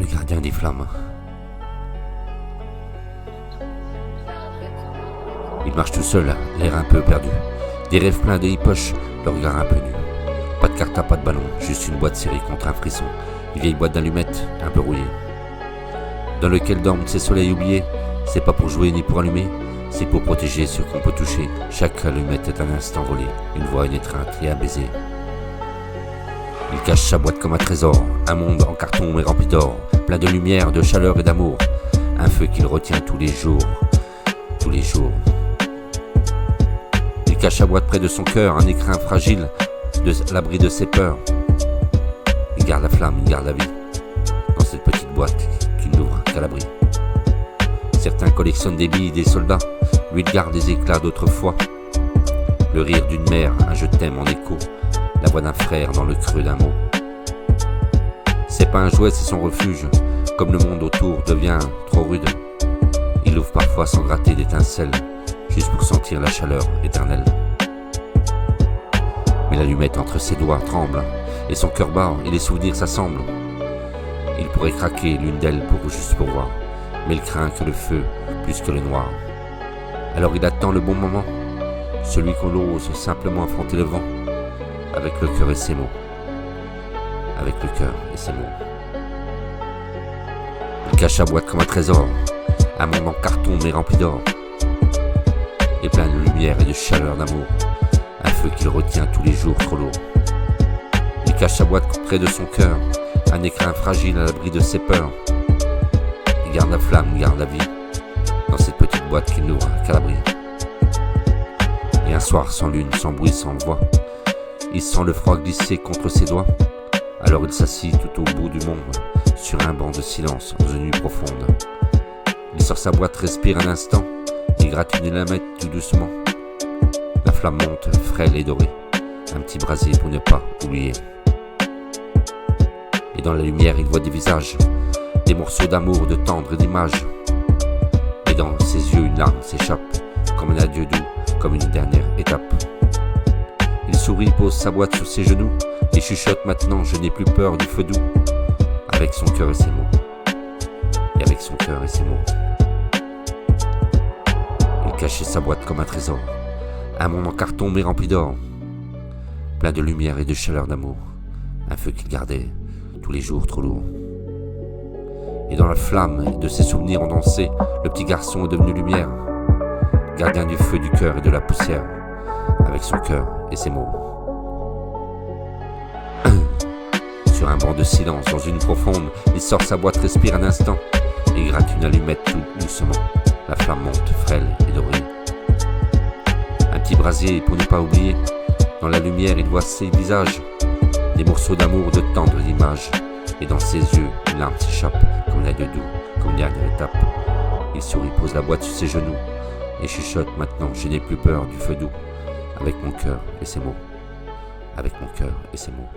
Le gardien des flammes. Il marche tout seul, l'air un peu perdu. Des rêves pleins de poches, le regard un peu nu. Pas de carta, pas de ballon, juste une boîte serrée contre un frisson. Une vieille boîte d'allumettes, un peu rouillée. Dans lequel dorment ces soleils oubliés. C'est pas pour jouer ni pour allumer, c'est pour protéger ce qu'on peut toucher. Chaque allumette est un instant volé, une voix, une étreinte et un baiser. Il cache sa boîte comme un trésor, un monde en carton mais rempli d'or, plein de lumière, de chaleur et d'amour. Un feu qu'il retient tous les jours, tous les jours. Il cache sa boîte près de son cœur, un écrin fragile, de l'abri de ses peurs. Il garde la flamme, il garde la vie, dans cette petite boîte qu'il n'ouvre qu'à l'abri. Certains collectionnent des billes, des soldats, lui il garde des éclats d'autrefois. Le rire d'une mère, un je t'aime en écho, la voix d'un frère dans le creux d'un mot. C'est pas un jouet, c'est son refuge, comme le monde autour devient trop rude. Il ouvre parfois sans gratter d'étincelles, juste pour sentir la chaleur éternelle. Mais l'allumette entre ses doigts tremble, et son cœur bat, et les souvenirs s'assemblent. Il pourrait craquer l'une d'elles juste pour voir, mais il craint que le feu plus que le noir. Alors il attend le bon moment, celui qu'on ose simplement affronter le vent, avec le cœur et ses mots. Avec le cœur et ses mots. Il cache sa boîte comme un trésor, un monde en carton mais rempli d'or, et plein de lumière et de chaleur d'amour, un feu qu'il retient tous les jours trop lourd. Il cache sa boîte près de son cœur, un écrin fragile à l'abri de ses peurs. Il garde la flamme, il garde la vie, dans cette petite boîte qu'il n'ouvre qu'à l'abri. Et un soir sans lune, sans bruit, sans voix, il sent le froid glisser contre ses doigts. Alors il s'assit tout au bout du monde, sur un banc de silence, dans une nuit profonde. Il sort sa boîte, respire un instant, il gratte une allumette tout doucement. La flamme monte, frêle et dorée, un petit brasier pour ne pas oublier. Et dans la lumière, il voit des visages, des morceaux d'amour, de tendre et d'images. Et dans ses yeux, une larme s'échappe, comme un adieu doux, comme une dernière étape. Il sourit, pose sa boîte sur ses genoux, et chuchote maintenant, je n'ai plus peur du feu doux, avec son cœur et ses mots. Et avec son cœur et ses mots. Il cachait sa boîte comme un trésor, un monde en carton mais rempli d'or, plein de lumière et de chaleur d'amour, un feu qu'il gardait tous les jours trop lourd. Et dans la flamme de ses souvenirs ondensés, le petit garçon est devenu lumière, gardien du feu, du cœur et de la poussière, avec son cœur et ses mots. Sur un banc de silence, dans une profonde, il sort sa boîte, respire un instant, et gratte une allumette tout doucement. La flamme monte, frêle et dorée. Un petit brasier pour ne pas oublier. Dans la lumière, il voit ses visages, des morceaux d'amour, de tendres images. Et dans ses yeux, une larme s'échappe, comme un adieu doux, comme une dernière étape. Il sourit, pose la boîte sur ses genoux, et chuchote maintenant, je n'ai plus peur du feu doux, avec mon cœur et ses mots. Avec mon cœur et ses mots.